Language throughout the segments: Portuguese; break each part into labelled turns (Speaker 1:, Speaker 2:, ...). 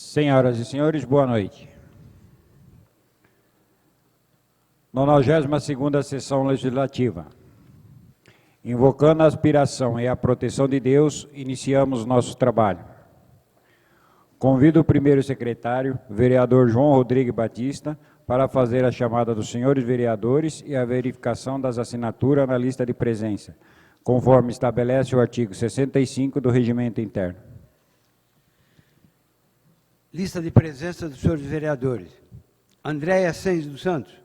Speaker 1: Senhoras e senhores, boa noite. 92ª Sessão Legislativa. Invocando a aspiração e a proteção de Deus, iniciamos nosso trabalho. Convido o primeiro secretário, vereador João Rodrigues Batista, para fazer a chamada dos senhores vereadores e a verificação das assinaturas na lista de presença, conforme estabelece o artigo 65 do Regimento Interno.
Speaker 2: Lista de presença dos senhores vereadores. Andréia Sens dos Santos.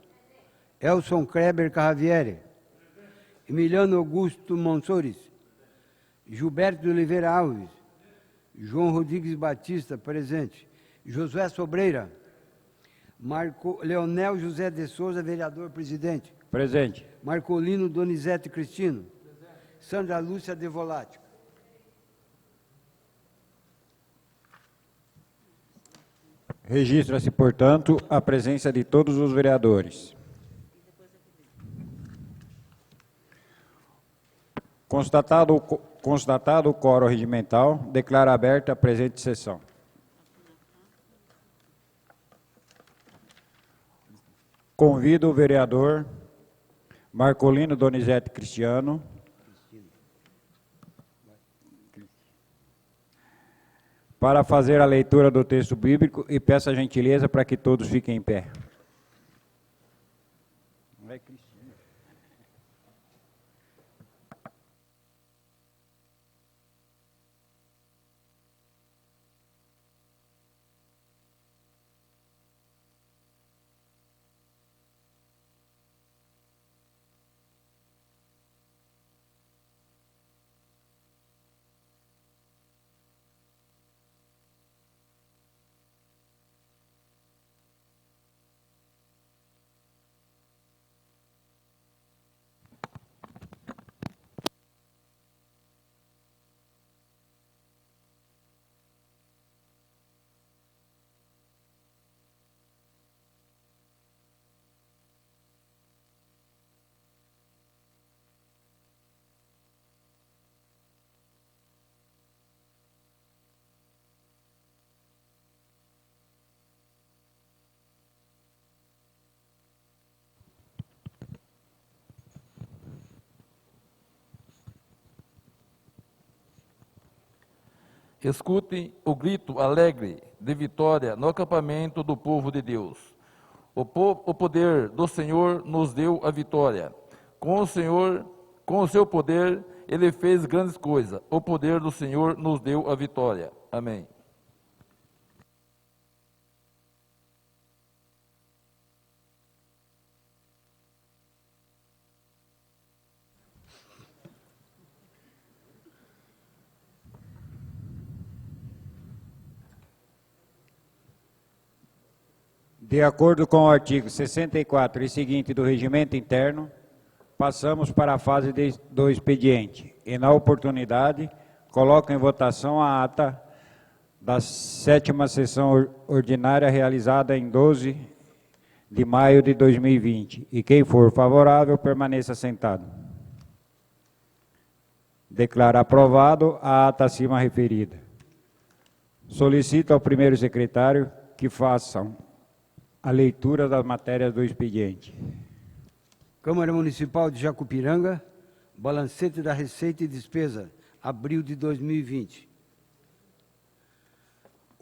Speaker 2: Elson Kreber Carravieri. Emiliano Augusto Monsores. Gilberto de Oliveira Alves. João Rodrigues Batista, presente. Josué Sobreira. Leonel José de Souza, vereador presidente.
Speaker 1: Presente.
Speaker 2: Marcolino Donizete Cristino. Presente. Sandra Lúcia De Volati.
Speaker 1: Registra-se, portanto, a presença de todos os vereadores. Constatado o quórum regimental, declaro aberta a presente sessão. Convido o vereador Marcolino Donizete Cristiano para fazer a leitura do texto bíblico e peço a gentileza para que todos fiquem em pé.
Speaker 3: Escutem o grito alegre de vitória no acampamento do povo de Deus. O poder do Senhor nos deu a vitória. Com o seu poder, ele fez grandes coisas. O poder do Senhor nos deu a vitória. Amém.
Speaker 1: De acordo com o artigo 64 e seguinte do Regimento Interno, passamos para a fase do expediente e, na oportunidade, coloco em votação a ata da 7ª sessão ordinária realizada em 12 de maio de 2020. E quem for favorável, permaneça sentado. Declaro aprovado a ata acima referida. Solicito ao primeiro secretário que façam a leitura das matérias do expediente.
Speaker 2: Câmara Municipal de Jacupiranga, balancete da Receita e Despesa, abril de 2020.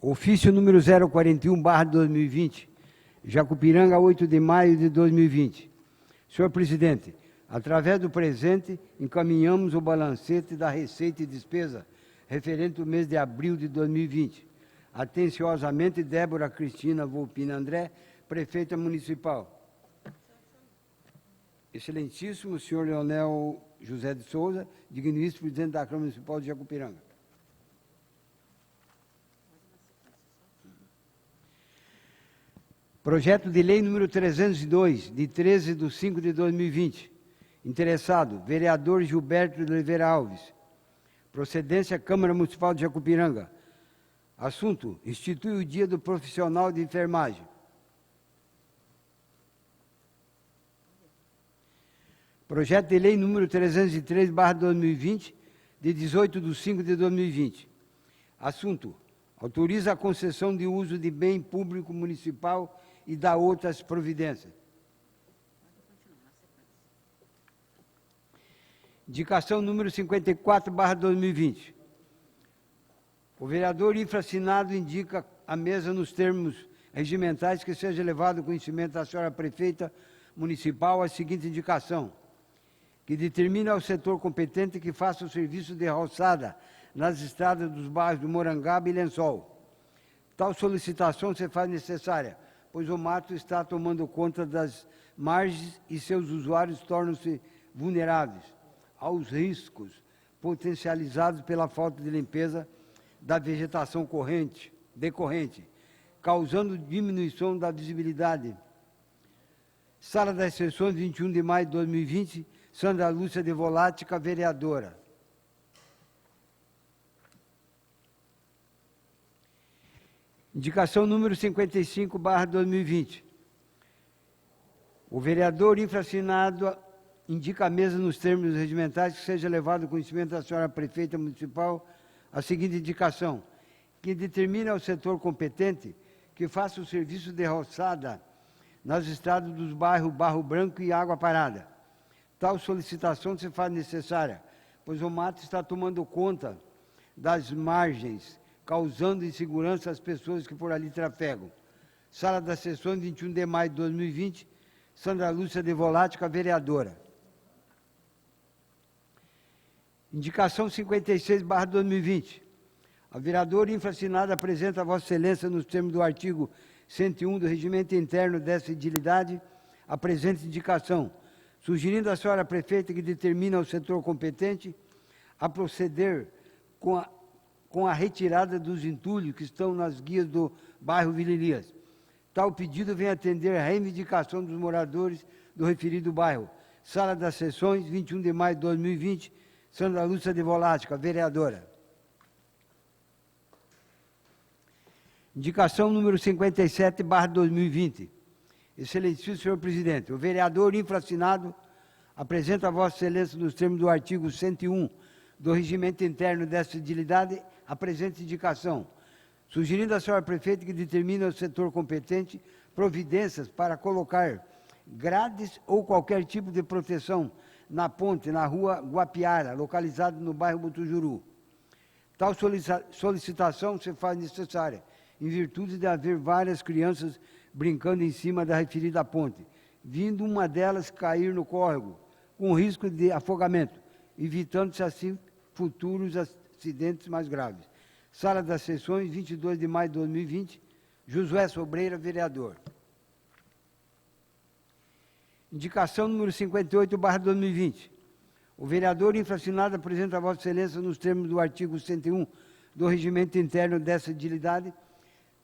Speaker 2: Ofício número 041/2020, Jacupiranga, 8 de maio de 2020. Senhor Presidente, através do presente, encaminhamos o balancete da Receita e Despesa, referente ao mês de abril de 2020. Atenciosamente, Débora Cristina Volpina André, Prefeita Municipal. Excelentíssimo senhor Leonel José de Souza, digníssimo presidente da Câmara Municipal de Jacupiranga. Projeto de lei número 302, de 13/5/2020. Interessado, vereador Gilberto de Oliveira Alves. Procedência, Câmara Municipal de Jacupiranga. Assunto, institui o Dia do Profissional de Enfermagem. Projeto de lei número 303/2020, de 18/5/2020. Assunto, Autoriza a concessão de uso de bem público municipal e dá outras providências. Indicação número 54/2020. O vereador infraassinado indica à mesa nos termos regimentais que seja levado ao conhecimento da senhora prefeita municipal a seguinte indicação: que determine ao setor competente que faça o serviço de roçada nas estradas dos bairros do Morangaba e Lençol. Tal solicitação se faz necessária, pois o mato está tomando conta das margens e seus usuários tornam-se vulneráveis aos riscos potencializados pela falta de limpeza da vegetação decorrente, causando diminuição da visibilidade. Sala das Sessões, 21 de maio de 2020, Sandra Lúcia de Volática, vereadora. Indicação número 55/2020. O vereador infraassinado indica à mesa nos termos regimentais que seja levado ao conhecimento da senhora prefeita municipal a seguinte indicação: que determine ao setor competente que faça o serviço de roçada nas estradas dos bairros Barro Branco e Água Parada. Tal solicitação se faz necessária, pois o mato está tomando conta das margens, causando insegurança às pessoas que por ali trafegam. Sala das Sessões, 21 de maio de 2020, Sandra Lúcia de Volática, vereadora. Indicação 56/2020. A vereadora infraassinada apresenta a Vossa Excelência, nos termos do artigo 101 do Regimento Interno dessa edilidade, a presente indicação, sugerindo à senhora prefeita que determine ao setor competente a proceder com a retirada dos entulhos que estão nas guias do bairro Vila Elias. Tal pedido vem atender a reivindicação dos moradores do referido bairro. Sala das Sessões, 21 de maio de 2020, Sandra Lúcia de Volática, vereadora. Indicação número 57/2020. Excelentíssimo senhor presidente, o vereador infraassinado apresenta a Vossa Excelência, nos termos do artigo 101 do Regimento Interno desta edilidade, a presente indicação, sugerindo à senhora prefeita que determine ao setor competente providências para colocar grades ou qualquer tipo de proteção na ponte, na rua Guapiara, localizada no bairro Butujuru. Tal solicitação se faz necessária, em virtude de haver várias crianças brincando em cima da referida ponte, vindo uma delas cair no córrego, com risco de afogamento, evitando-se assim futuros acidentes mais graves. Sala das Sessões, 22 de maio de 2020, Josué Sobreira, vereador. Indicação número 58/2020. O vereador infraassinado apresenta a Vossa Excelência, nos termos do artigo 101 do Regimento Interno dessa edilidade,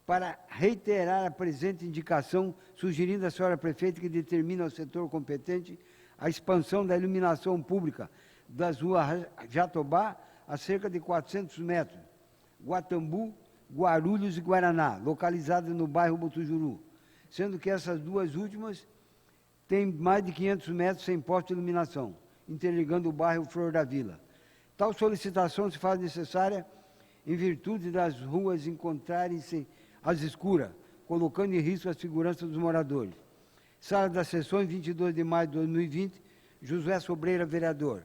Speaker 2: para reiterar a presente indicação, sugerindo à senhora prefeita que determine ao setor competente a expansão da iluminação pública das ruas Jatobá a cerca de 400 metros, Guatambu, Guarulhos e Guaraná, localizadas no bairro Butujuru, sendo que essas duas últimas têm mais de 500 metros sem poste de iluminação, interligando o bairro Flor da Vila. Tal solicitação se faz necessária em virtude das ruas encontrarem-se às escuras, colocando em risco a segurança dos moradores. Sala das Sessões, 22 de maio de 2020, Josué Sobreira, vereador.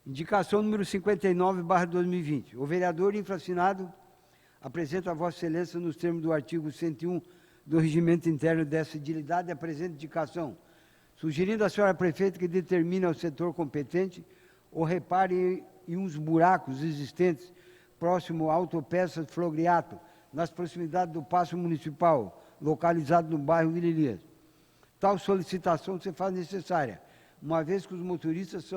Speaker 2: Indicação número 59/2020. O vereador infraassinado apresenta a Vossa Excelência, nos termos do artigo 101 do Regimento Interno dessa edilidade, a presente indicação, sugerindo à senhora prefeita que determine ao setor competente o repare em uns buracos existentes próximo à autopeça Flogriato, nas proximidades do Paço Municipal, localizado no bairro Vila Elias. Tal solicitação se faz necessária, uma vez que os motoristas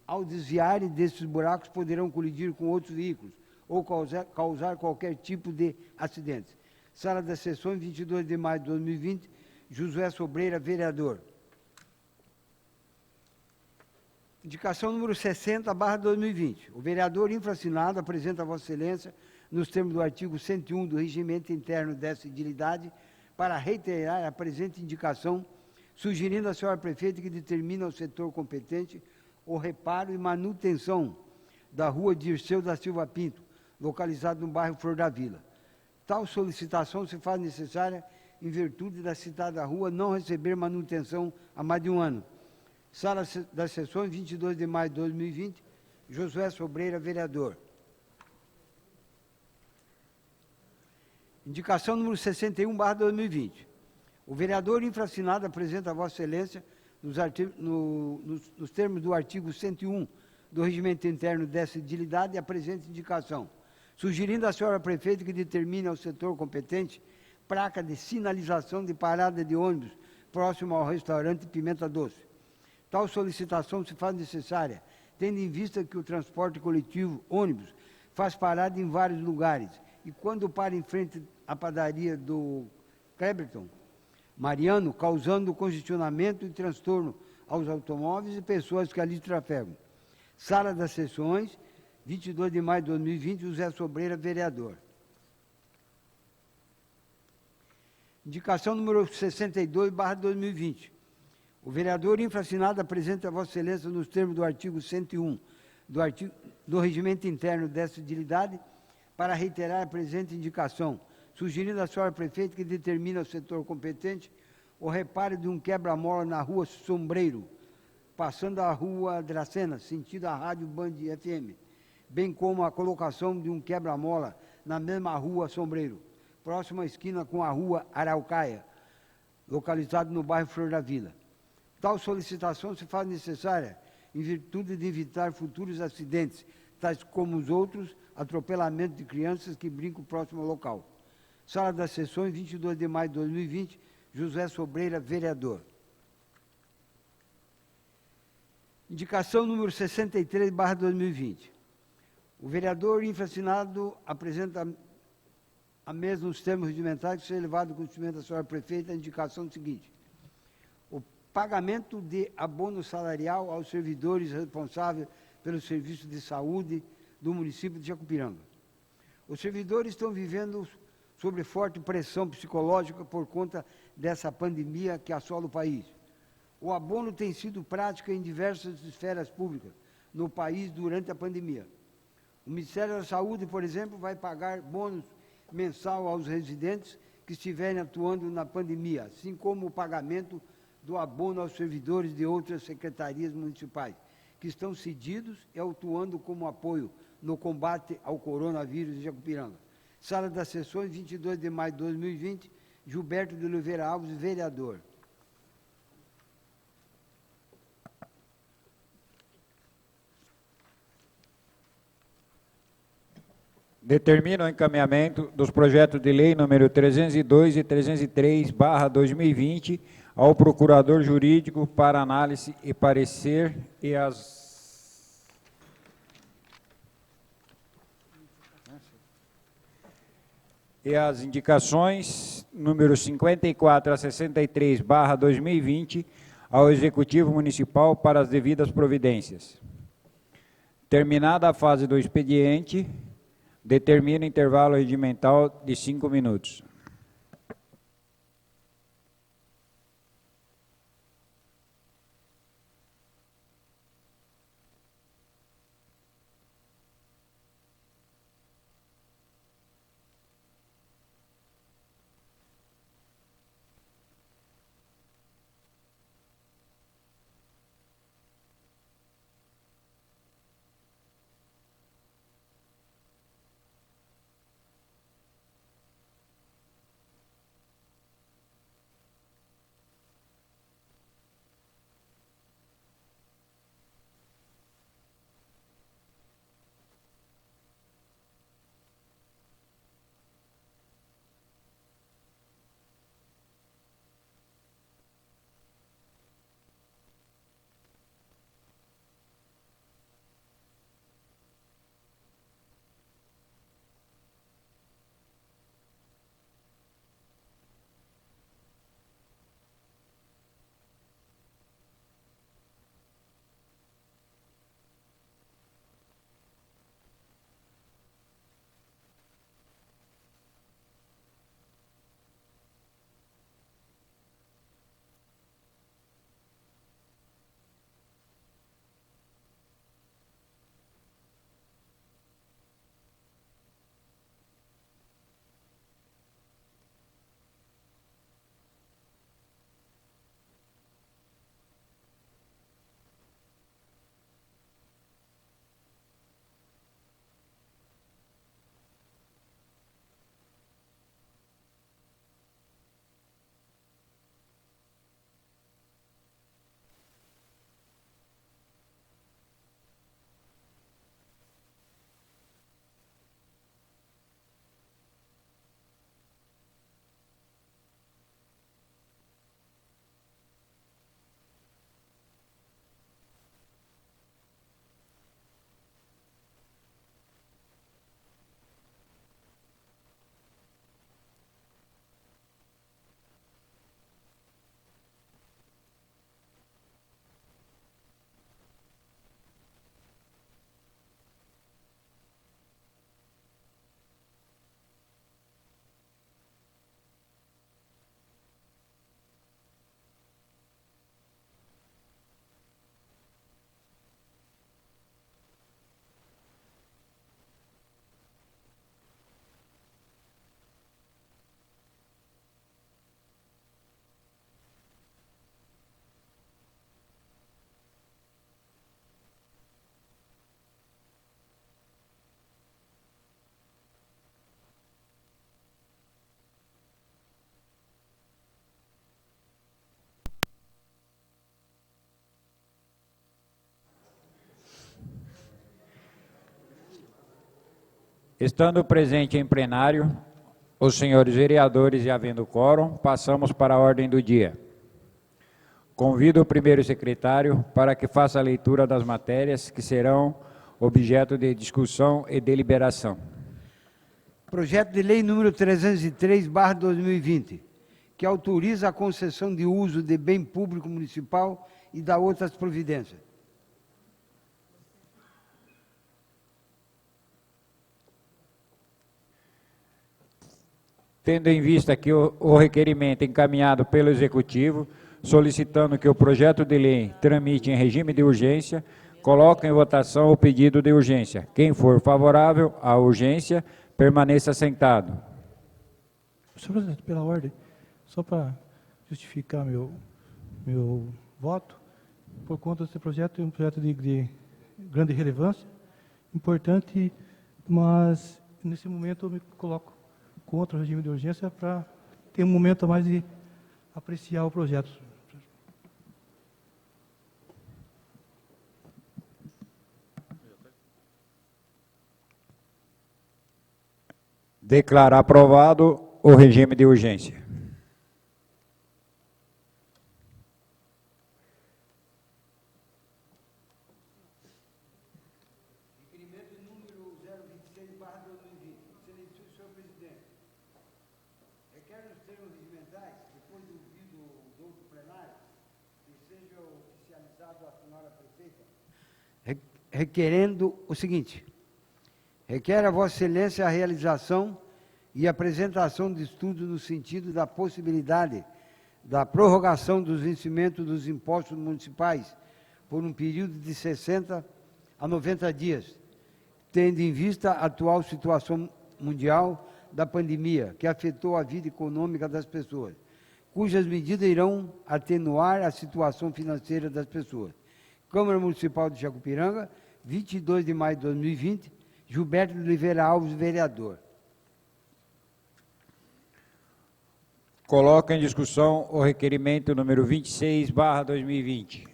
Speaker 2: ao desviarem desses buracos, poderão colidir com outros veículos ou causar qualquer tipo de acidente. Sala das Sessões, 22 de maio de 2020, Josué Sobreira, vereador. Indicação número 60/2020. O vereador infraassinado apresenta a Vossa Excelência, nos termos do artigo 101 do Regimento Interno dessa edilidade, para reiterar a presente indicação, sugerindo à senhora prefeita que determine ao setor competente o reparo e manutenção da rua Dirceu da Silva Pinto, localizado no bairro Flor da Vila. Tal solicitação se faz necessária em virtude da citada rua não receber manutenção há mais de um ano. Sala das Sessões, 22 de maio de 2020, Josué Sobreira, vereador. Indicação número 61/2020. O vereador infraassinado apresenta a Vossa Excelência, nos termos do artigo 101 do Regimento Interno dessa edilidade, a presente indicação, sugerindo à senhora prefeita que determine ao setor competente placa de sinalização de parada de ônibus próximo ao restaurante Pimenta Doce. Tal solicitação se faz necessária, tendo em vista que o transporte coletivo ônibus faz parada em vários lugares e quando para em frente à padaria do Cleberton, Mariano, causando congestionamento e transtorno aos automóveis e pessoas que ali trafegam. Sala das Sessões, 22 de maio de 2020, José Sobreira, vereador. Indicação número 62/2020. O vereador infraassinado apresenta a Vossa Excelência, nos termos do artigo 101 do Regimento Interno desta edilidade, para reiterar a presente indicação, sugerindo à senhora prefeita que determine ao setor competente o reparo de um quebra-mola na rua Sombreiro, passando a rua Dracena, sentido a rádio Band FM, bem como a colocação de um quebra-mola na mesma rua Sombreiro, próxima à esquina com a rua Araucaia, localizado no bairro Flor da Vila. Tal solicitação se faz necessária em virtude de evitar futuros acidentes, tais como os outros, atropelamento de crianças que brincam próximo ao local. Sala das Sessões, 22 de maio de 2020, José Sobreira, vereador. Indicação número 63/2020. O vereador infraassinado apresenta a mesma nos termos regimentais que seja levado ao conhecimento da senhora prefeita a indicação seguinte: o pagamento de abono salarial aos servidores responsáveis pelo serviço de saúde do município de Jacupiranga. Os servidores estão vivendo sob forte pressão psicológica por conta dessa pandemia que assola o país. O abono tem sido prática em diversas esferas públicas no país durante a pandemia. O Ministério da Saúde, por exemplo, vai pagar bônus mensal aos residentes que estiverem atuando na pandemia, assim como o pagamento do abono aos servidores de outras secretarias municipais, que estão cedidos e atuando como apoio no combate ao coronavírus em Jacupiranga. Sala das Sessões, 22 de maio de 2020, Gilberto de Oliveira Alves, vereador.
Speaker 1: Determina o encaminhamento dos projetos de lei número 302 e 303/2020 ao procurador jurídico para análise e parecer e as indicações número 54 a 63/2020 ao Executivo Municipal para as devidas providências. Terminada a fase do expediente, determina intervalo regimental de 5 minutos. Estando presente em plenário, os senhores vereadores e havendo quórum, passamos para a ordem do dia. Convido o primeiro secretário para que faça a leitura das matérias que serão objeto de discussão e deliberação.
Speaker 2: Projeto de Lei número 303/2020, que autoriza a concessão de uso de bem público municipal e dá outras providências.
Speaker 1: Tendo em vista que o requerimento encaminhado pelo Executivo, solicitando que o projeto de lei tramite em regime de urgência, coloco em votação o pedido de urgência. Quem for favorável à urgência, permaneça sentado.
Speaker 4: Senhor presidente, pela ordem, só para justificar meu voto, por conta desse projeto, é um projeto de grande relevância, importante, mas nesse momento eu me coloco contra o regime de urgência para ter um momento a mais de apreciar o projeto.
Speaker 1: Declarar aprovado o regime de urgência.
Speaker 2: Requerimento número 026/2020. Excelentíssimo senhor presidente, requer nos termos regimentais, depois do ouvido do outro plenário, que seja oficializado a senhora prefeita, requerendo o seguinte: requer a Vossa Excelência a realização e apresentação de estudo no sentido da possibilidade da prorrogação dos vencimentos dos impostos municipais por um período de 60 a 90 dias, tendo em vista a atual situação mundial da pandemia, que afetou a vida econômica das pessoas, cujas medidas irão atenuar a situação financeira das pessoas. Câmara Municipal de Jacupiranga, 22 de maio de 2020, Gilberto de Oliveira Alves, vereador.
Speaker 1: Coloco em discussão o requerimento número 26/2020.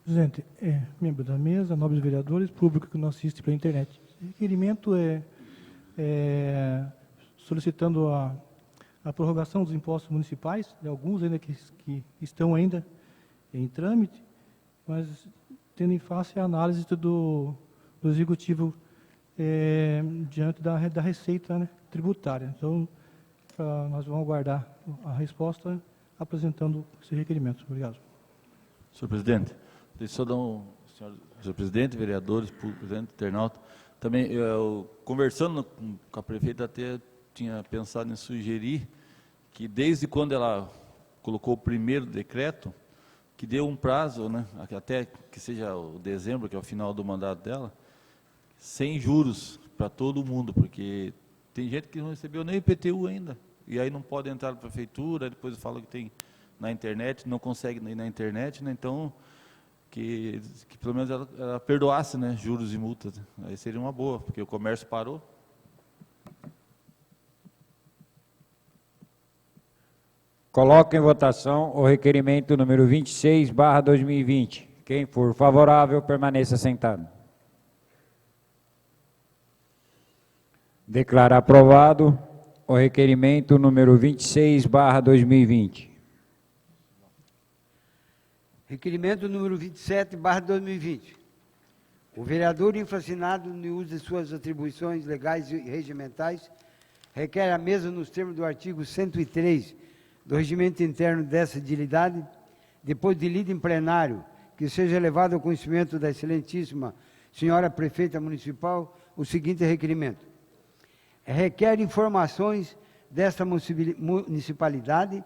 Speaker 4: Presidente, membro da mesa, nobres vereadores, público que nos assiste pela internet. O requerimento é solicitando a prorrogação dos impostos municipais, de alguns ainda que estão ainda em trâmite, mas tendo em face a análise do Executivo diante da receita, né, tributária. Então, nós vamos aguardar a resposta apresentando esse requerimento. Obrigado.
Speaker 5: Senhor presidente, deixa eu só dar senhor presidente, vereadores, presidente, internauta, também, conversando com a prefeita, até tinha pensado em sugerir que desde quando ela colocou o primeiro decreto, que deu um prazo, né, até que seja o dezembro, que é o final do mandato dela, sem juros para todo mundo, porque tem gente que não recebeu nem IPTU ainda, e aí não pode entrar na prefeitura, depois fala que tem na internet, não consegue ir na internet, né, então, que pelo menos ela perdoasse, né, juros e multas, aí seria uma boa, porque o comércio parou.
Speaker 1: Coloco em votação o requerimento número 26/2020. Quem for favorável, permaneça sentado. Declaro aprovado o requerimento número 26/2020.
Speaker 2: Requerimento número 27/2020. O vereador infracionado no uso de suas atribuições legais e regimentais requer à mesa, nos termos do artigo 103 do Regimento Interno dessa edilidade, depois de lido em plenário, que seja levado ao conhecimento da excelentíssima senhora prefeita municipal o seguinte requerimento: requer informações desta municipalidade,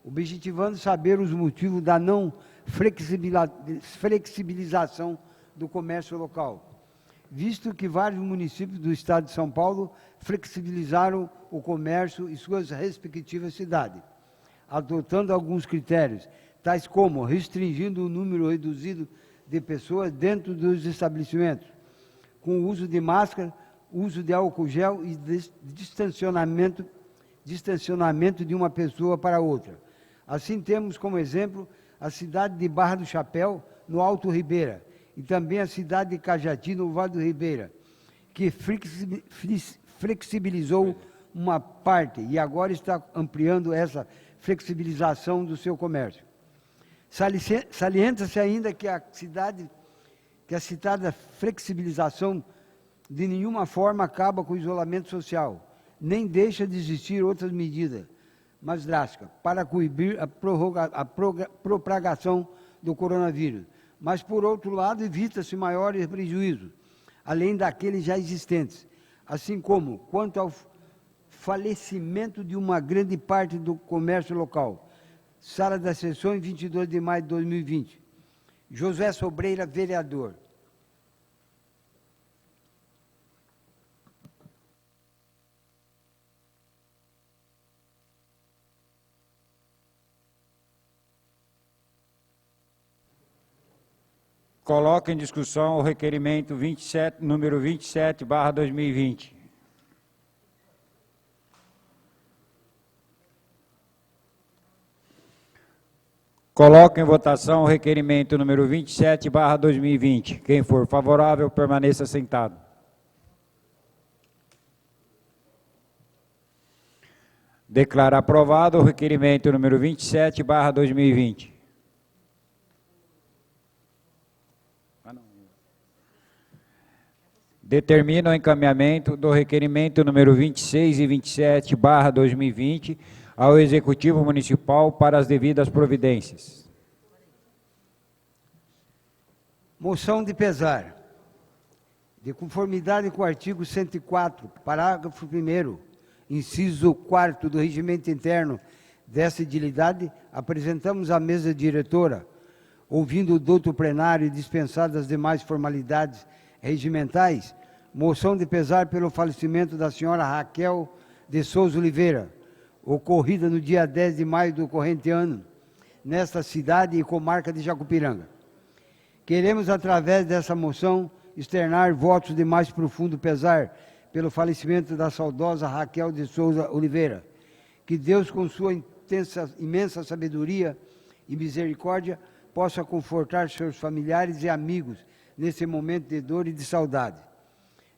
Speaker 2: objetivando saber os motivos da não flexibilização do comércio local, visto que vários municípios do estado de São Paulo flexibilizaram o comércio em suas respectivas cidades, adotando alguns critérios, tais como restringindo o número reduzido de pessoas dentro dos estabelecimentos, com o uso de máscara, uso de álcool gel e distanciamento de uma pessoa para outra. Assim, temos como exemplo a cidade de Barra do Chapéu, no Alto Ribeira, e também a cidade de Cajati, no Vale do Ribeira, que flexibilizou uma parte e agora está ampliando essa flexibilização do seu comércio. Salienta-se ainda que a citada flexibilização de nenhuma forma acaba com o isolamento social, nem deixa de existir outras medidas mais drásticas para coibir a propagação do coronavírus. Mas, por outro lado, evita-se maiores prejuízos, além daqueles já existentes, assim como quanto ao falecimento de uma grande parte do comércio local. Sala das Sessões, 22 de maio de 2020. José Sobreira, vereador.
Speaker 1: Coloca em discussão o requerimento número 27/2020. Coloco em votação o requerimento número 27/2020. Quem for favorável, permaneça sentado. Declaro aprovado o requerimento número 27/2020. Determina o encaminhamento do requerimento número 26 e 27/2020 ao Executivo Municipal para as devidas providências.
Speaker 2: Moção de pesar. De conformidade com o artigo 104, parágrafo 1º, inciso 4º do Regimento Interno desta edilidade, apresentamos à mesa diretora, ouvindo o douto plenário e dispensadas as demais formalidades regimentais, moção de pesar pelo falecimento da senhora Raquel de Souza Oliveira, ocorrida no dia 10 de maio do corrente ano, nesta cidade e comarca de Jacupiranga. Queremos, através dessa moção, externar votos de mais profundo pesar pelo falecimento da saudosa Raquel de Souza Oliveira. Que Deus, com sua imensa sabedoria e misericórdia, possa confortar seus familiares e amigos nesse momento de dor e de saudade.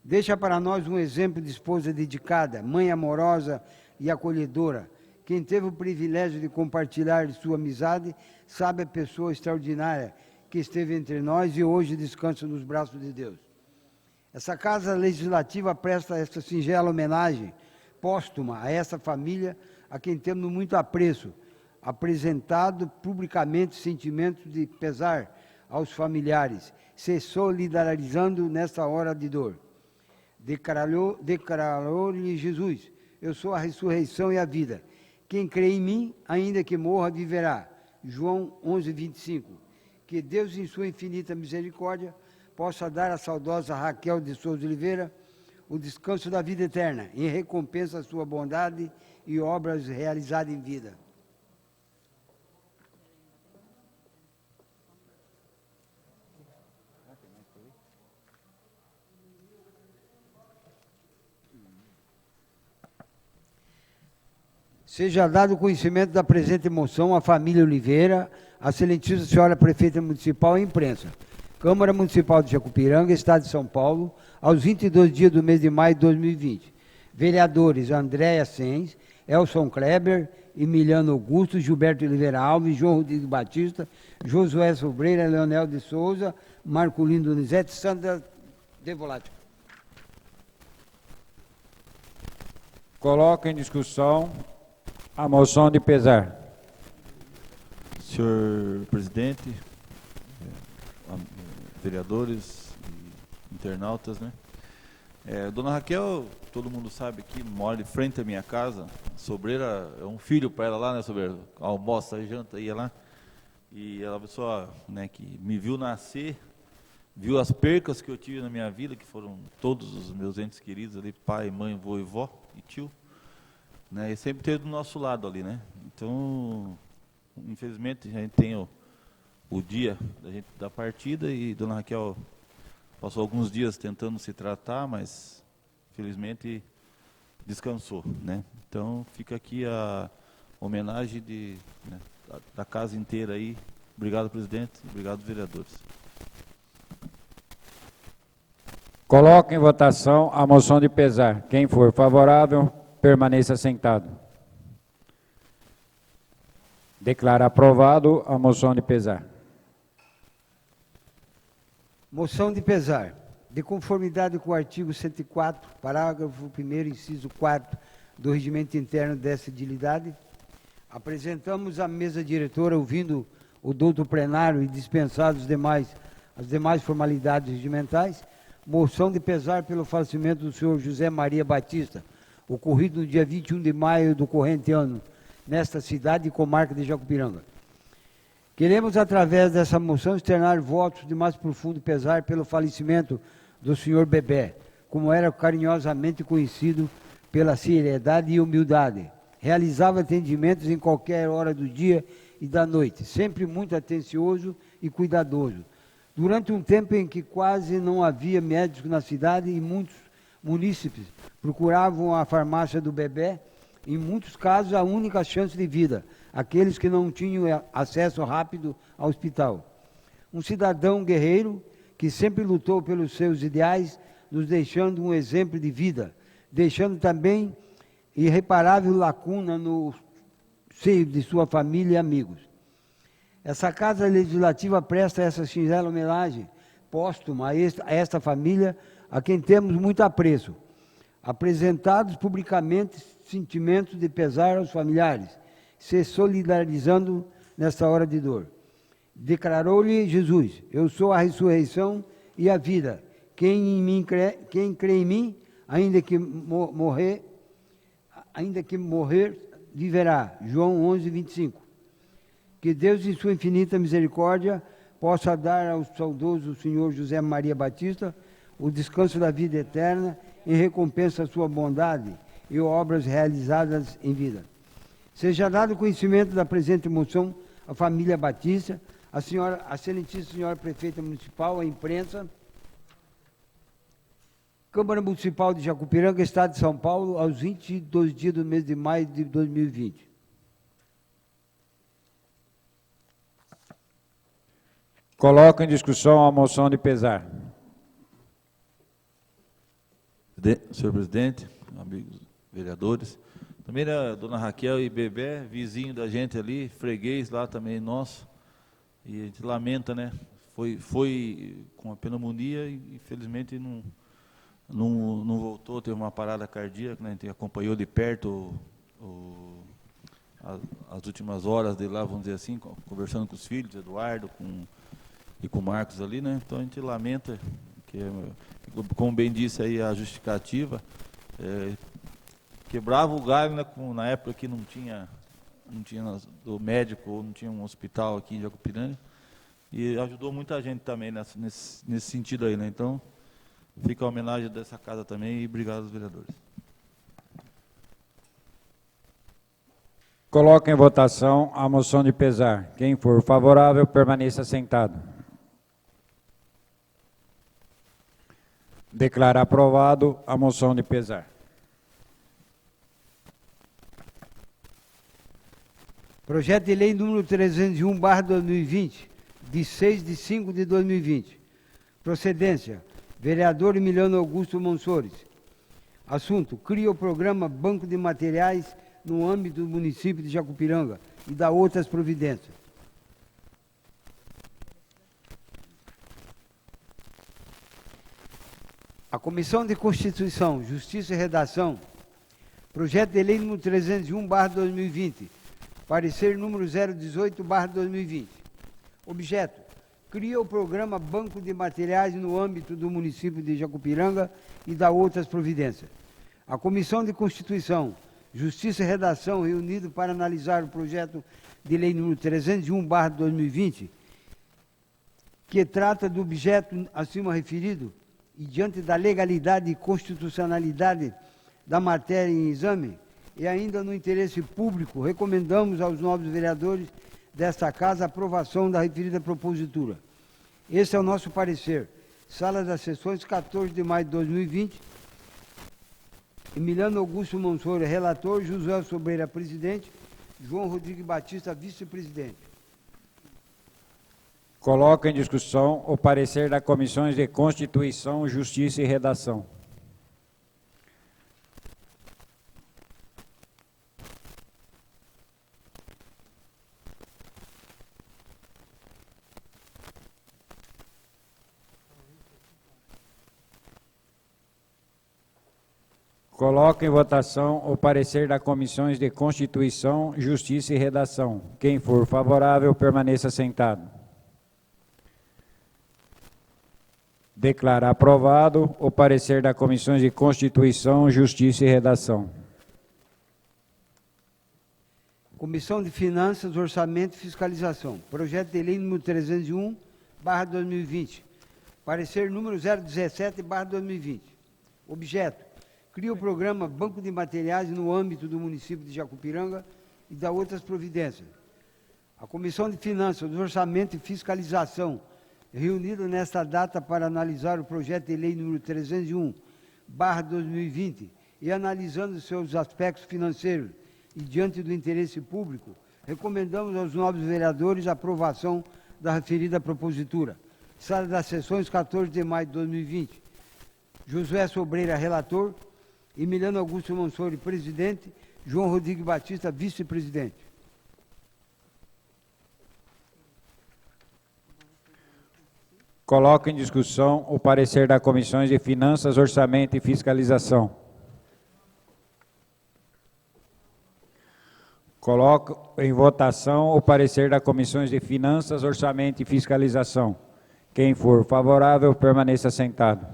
Speaker 2: Deixa para nós um exemplo de esposa dedicada, mãe amorosa e acolhedora. Quem teve o privilégio de compartilhar sua amizade, sabe a pessoa extraordinária que esteve entre nós e hoje descansa nos braços de Deus. Essa Casa Legislativa presta esta singela homenagem póstuma a essa família, a quem temos muito apreço, apresentado publicamente sentimentos de pesar aos familiares, se solidarizando nesta hora de dor. Declarou-lhe Jesus: eu sou a ressurreição e a vida. Quem crê em mim, ainda que morra, viverá. João 11:25. Que Deus, em sua infinita misericórdia, possa dar à saudosa Raquel de Souza Oliveira o descanso da vida eterna, em recompensa à sua bondade e obras realizadas em vida. Seja dado conhecimento da presente moção à família Oliveira, à excelentíssima senhora prefeita municipal e imprensa. Câmara Municipal de Jacupiranga, Estado de São Paulo, aos 22 dias do mês de maio de 2020. Vereadores Andréia Sens, Elson Kleber, Emiliano Augusto, Gilberto Oliveira Alves, João Rodrigues Batista, Josué Sobreira, Leonel de Souza, Marculino Donizete, Sandra De Volati.
Speaker 1: Coloco em discussão a moção de pesar.
Speaker 5: Senhor presidente, vereadores e internautas, né? Dona Raquel, todo mundo sabe que mora de frente à minha casa. Sobreira é um filho para ela lá, né, Sobreira? Almoça, janta, ia lá. E ela, pessoa, né, que me viu nascer, viu as percas que eu tive na minha vida, que foram todos os meus entes queridos ali, pai, mãe, vô e vó e tio, né? E sempre esteve do nosso lado ali, né? Então, infelizmente, a gente tem o dia da partida e Dona Raquel passou alguns dias tentando se tratar, mas felizmente descansou, né? Então fica aqui a homenagem da casa inteira aí. Obrigado, presidente. Obrigado, vereadores.
Speaker 1: Coloco em votação a moção de pesar. Quem for favorável, permaneça sentado. Declaro aprovado a moção de pesar.
Speaker 2: Moção de pesar. De conformidade com o artigo 104, parágrafo 1º, inciso 4 do Regimento Interno desta edilidade, apresentamos à mesa diretora, ouvindo o douto plenário e dispensados as demais formalidades regimentais, moção de pesar pelo falecimento do senhor José Maria Batista, ocorrido no dia 21 de maio do corrente ano, nesta cidade e comarca de Jacupiranga. Queremos, através dessa moção, externar votos de mais profundo pesar pelo falecimento do senhor Bebé, como era carinhosamente conhecido pela seriedade e humildade. Realizava atendimentos em qualquer hora do dia e da noite, sempre muito atencioso e cuidadoso. Durante um tempo em que quase não havia médicos na cidade e muitos munícipes procuravam a farmácia do Bebé, em muitos casos a única chance de vida, aqueles que não tinham acesso rápido ao hospital. Um cidadão guerreiro que sempre lutou pelos seus ideais, nos deixando um exemplo de vida, deixando também irreparável lacuna no seio de sua família e amigos. Essa Casa Legislativa presta essa singela homenagem póstuma a esta família, a quem temos muito apreço. Apresentados publicamente sentimentos de pesar aos familiares, se solidarizando nesta hora de dor. Declarou-lhe Jesus: eu sou a ressurreição e a vida. Quem crê em mim, ainda que morrer, viverá. João 11, 25. Que Deus, em sua infinita misericórdia, possa dar ao saudoso senhor José Maria Batista o descanso da vida eterna em recompensa à sua bondade e obras realizadas em vida. Seja dado conhecimento da presente moção à família Batista, a excelentíssima senhora prefeita municipal, a imprensa, Câmara Municipal de Jacupiranga, Estado de São Paulo, aos 22 dias do mês de maio de 2020.
Speaker 1: Coloco em discussão a moção de pesar.
Speaker 5: Senhor presidente, amigos vereadores, também a dona Raquel e Bebé, vizinho da gente ali, freguês lá também nosso, e a gente lamenta, né? Foi com a pneumonia e infelizmente não voltou, teve uma parada cardíaca, né? A gente acompanhou de perto as últimas horas dele lá, vamos dizer assim, conversando com os filhos, Eduardo e com o Marcos ali, né? Então a gente lamenta que, como bem disse aí a justificativa, quebrava o galho, né, na época que não tinha do médico, ou não tinha um hospital aqui em Jacupiranga, e ajudou muita gente também nesse sentido aí, né? Então, fica a homenagem dessa casa também e obrigado aos vereadores.
Speaker 1: Coloco em votação a moção de pesar. Quem for favorável, permaneça sentado. Declaro aprovado a moção de pesar.
Speaker 2: Projeto de lei número 301/2020, de 6/5/2020. Procedência: vereador Emiliano Augusto Monsores. Assunto: cria o programa Banco de Materiais no âmbito do município de Jacupiranga e dá outras providências. A Comissão de Constituição, Justiça e Redação, projeto de lei número 301/2020, parecer número 018/2020. Objeto: cria o programa Banco de Materiais no âmbito do município de Jacupiranga e dá outras providências. A Comissão de Constituição, Justiça e Redação, reunido para analisar o projeto de lei número 301/2020, que trata do objeto acima referido, e diante da legalidade e constitucionalidade da matéria em exame, e ainda no interesse público, recomendamos aos nobres vereadores desta Casa a aprovação da referida propositura. Esse é o nosso parecer. Sala das Sessões, 14 de maio de 2020. Emiliano Augusto Monsores, relator, José Sobreira, presidente, João Rodrigues Batista, vice-presidente.
Speaker 1: Coloco em discussão o parecer das Comissões de Constituição, Justiça e Redação. Coloco em votação o parecer das Comissões de Constituição, Justiça e Redação. Quem for favorável, permaneça sentado. Declaro aprovado o parecer das Comissões de Constituição, Justiça e Redação.
Speaker 2: Comissão de Finanças, Orçamento e Fiscalização. Projeto de Lei número 301/2020. Parecer número 017/2020. Objeto: cria o programa Banco de Materiais no âmbito do município de Jacupiranga e da outras providências. A Comissão de Finanças, Orçamento e Fiscalização, reunida nesta data para analisar o projeto de lei número 301/2020 e analisando seus aspectos financeiros e diante do interesse público, recomendamos aos nobres vereadores a aprovação da referida propositura. Sala das Sessões, 14 de maio de 2020. Josué Sobreira, relator. Emiliano Augusto Mansori, presidente. João Rodrigues Batista, vice-presidente.
Speaker 1: Coloco em discussão o parecer das Comissões de Finanças, Orçamento e Fiscalização. Coloco em votação o parecer das Comissões de Finanças, Orçamento e Fiscalização. Quem for favorável, permaneça sentado.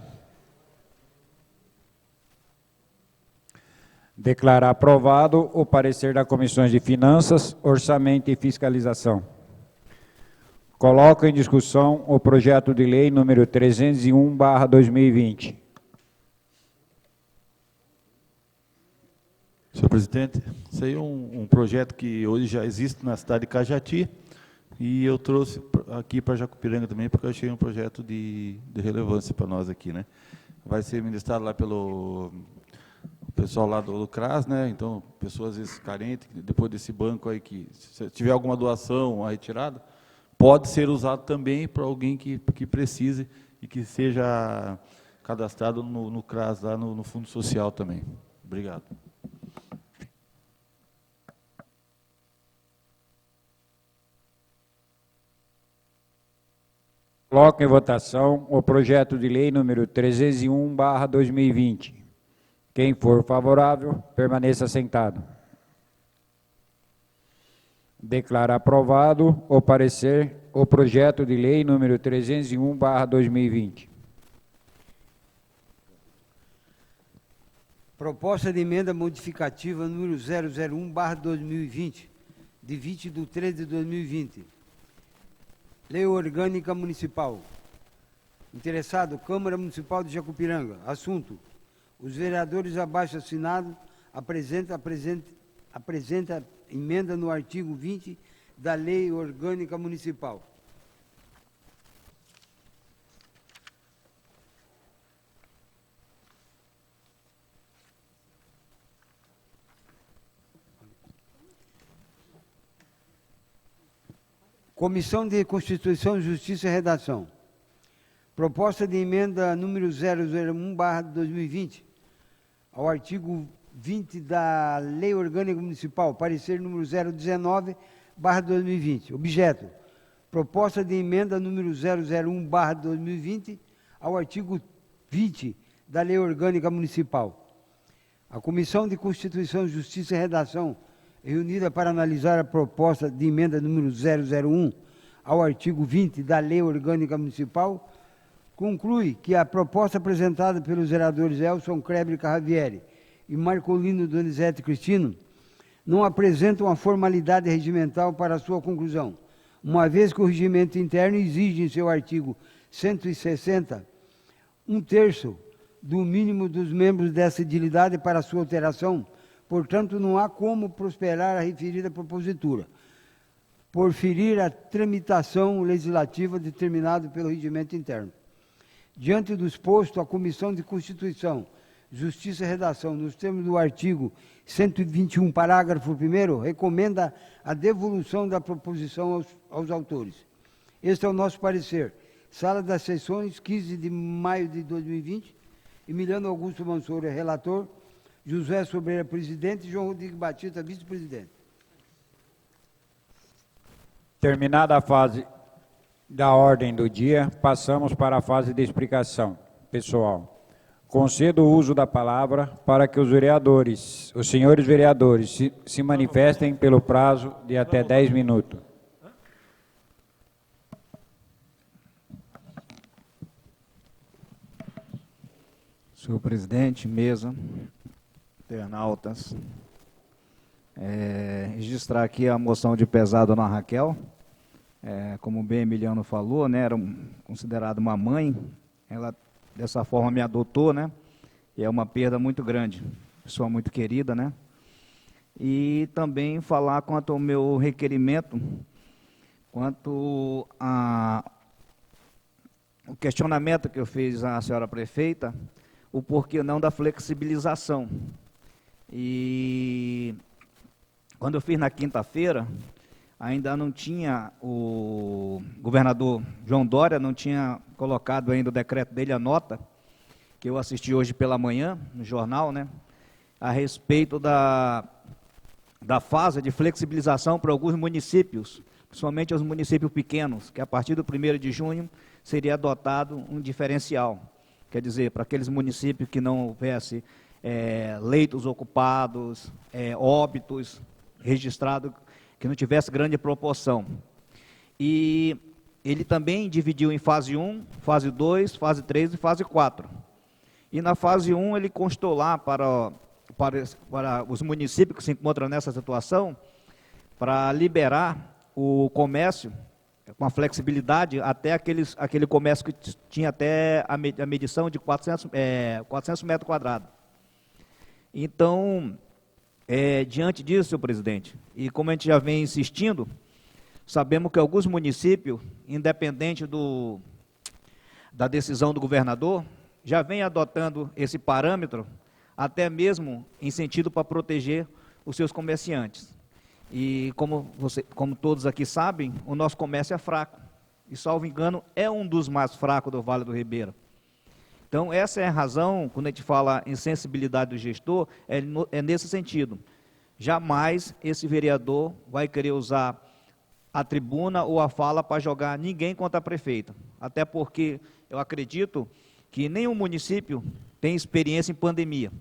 Speaker 1: Declaro aprovado o parecer das Comissões de Finanças, Orçamento e Fiscalização. Coloco em discussão o projeto de lei número 301/2020.
Speaker 5: Senhor presidente, esse aí é um projeto que hoje já existe na cidade de Cajati e eu trouxe aqui para Jacupiranga também porque eu achei um projeto de relevância para nós aqui, né? Vai ser ministrado lá pelo pessoal lá do CRAS, né? Então, pessoas às vezes carentes, depois desse banco aí, que se tiver alguma doação, uma retirada, pode ser usado também para alguém que precise e que seja cadastrado no CRAS, lá no Fundo Social também. Obrigado.
Speaker 1: Coloco em votação o projeto de lei número 301/2020. Quem for favorável, permaneça sentado. Declaro aprovado o parecer, o projeto de lei número 301/2020.
Speaker 2: Proposta de emenda modificativa número 001/2020, de 20/3/2020. Lei Orgânica Municipal. Interessado, Câmara Municipal de Jacupiranga. Assunto: os vereadores abaixo assinados apresenta emenda no artigo 20 da Lei Orgânica Municipal. Comissão de Constituição, Justiça e Redação. Proposta de emenda número 001/2020 ao artigo 20 da Lei Orgânica Municipal, parecer número 019/2020. Objeto: proposta de emenda número 001/2020 ao artigo 20 da Lei Orgânica Municipal. A Comissão de Constituição, Justiça e Redação, reunida para analisar a proposta de emenda número 001 ao artigo 20 da Lei Orgânica Municipal, conclui que a proposta apresentada pelos vereadores Elson Kreber Carravieri e Marcolino Donizete Cristino não apresenta uma formalidade regimental para sua conclusão, uma vez que o regimento interno exige em seu artigo 160 1/3 do mínimo dos membros dessa edilidade para sua alteração. Portanto, não há como prosperar a referida propositura, por ferir a tramitação legislativa determinada pelo regimento interno. Diante do exposto, a Comissão de Constituição, Justiça e Redação, nos termos do artigo 121, parágrafo 1º, recomenda a devolução da proposição aos autores. Este é o nosso parecer. Sala das Sessões, 15 de maio de 2020. Emiliano Augusto Mansoura, relator. José Sobreira, presidente. João Rodrigues Batista, vice-presidente.
Speaker 1: Terminada a fase da ordem do dia, passamos para a fase de explicação. Pessoal, concedo o uso da palavra para que os senhores vereadores, se manifestem pelo prazo de até 10 minutos.
Speaker 6: Senhor presidente, mesa, internautas, registrar aqui a moção de pesar da dona Raquel, como bem Emiliano falou, né, era considerada uma mãe, ela dessa forma me adotou, né, e é uma perda muito grande, pessoa muito querida, né, e também falar quanto ao meu requerimento, quanto o questionamento que eu fiz à senhora prefeita, o porquê não da flexibilização. E quando eu fiz na quinta-feira, ainda não tinha, o governador João Dória não tinha colocado ainda o decreto dele, a nota, que eu assisti hoje pela manhã, no jornal, né, a respeito da fase de flexibilização para alguns municípios, principalmente os municípios pequenos, que a partir do 1º de junho seria adotado um diferencial. Quer dizer, para aqueles municípios que não houvesse leitos ocupados, óbitos registrados, que não tivesse grande proporção. E ele também dividiu em fase 1, fase 2, fase 3 e fase 4. E na fase 1 ele constou lá para os municípios que se encontram nessa situação, para liberar o comércio com a flexibilidade até aquele comércio que tinha até a medição de 400 metros quadrados. Então, diante disso, senhor presidente, e como a gente já vem insistindo, sabemos que alguns municípios, independente da decisão do governador, já vem adotando esse parâmetro, até mesmo em sentido para proteger os seus comerciantes. E como todos aqui sabem, o nosso comércio é fraco. E, salvo engano, é um dos mais fracos do Vale do Ribeira. Então, essa é a razão, quando a gente fala em sensibilidade do gestor, é nesse sentido. Jamais esse vereador vai querer usar a tribuna ou a fala para jogar ninguém contra a prefeita. Até porque eu acredito que nenhum município tem experiência em pandemia.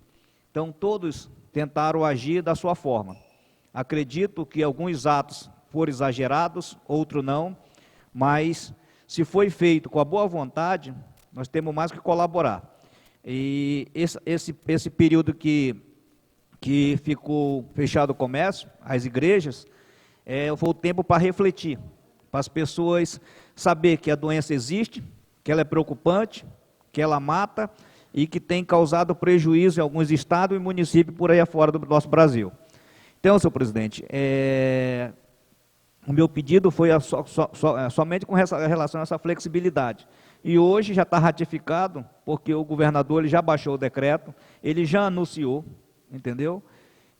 Speaker 6: Então, todos tentaram agir da sua forma. Acredito que alguns atos foram exagerados, outros não, mas se foi feito com a boa vontade, nós temos mais que colaborar. E esse período que ficou fechado o comércio, as igrejas, foi o tempo para refletir, para as pessoas saber que a doença existe, que ela é preocupante, que ela mata e que tem causado prejuízo em alguns estados e municípios por aí afora do nosso Brasil. Então, senhor presidente, o meu pedido foi somente com relação a essa flexibilidade. E hoje já está ratificado, porque o governador ele já baixou o decreto, ele já anunciou, entendeu?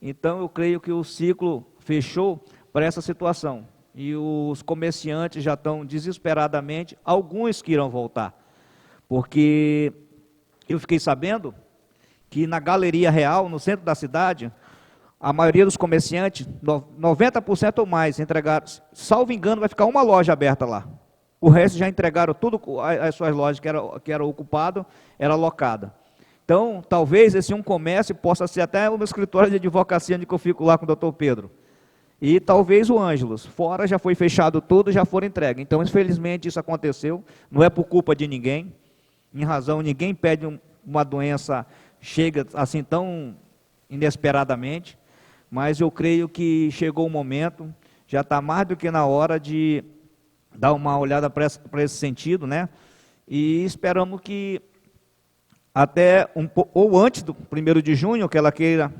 Speaker 6: Então, eu creio que o ciclo fechou para essa situação. E os comerciantes já estão desesperadamente, alguns que irão voltar. Porque eu fiquei sabendo que na Galeria Real, no centro da cidade, a maioria dos comerciantes, 90% ou mais, entregaram, salvo engano, vai ficar uma loja aberta lá. O resto já entregaram tudo, as suas lojas que era ocupado, era alocada. Então, talvez esse um comércio possa ser até o meu escritório de advocacia, onde eu fico lá com o doutor Pedro. E talvez o Ângelos. Fora já foi fechado tudo, já foram entregues. Então, infelizmente, isso aconteceu. Não é por culpa de ninguém. Em razão, ninguém pede uma doença, chega assim tão inesperadamente. Mas eu creio que chegou o momento, já está mais do que na hora de dar uma olhada para esse sentido, né? E esperamos que até ou antes do 1º de junho, que ela queira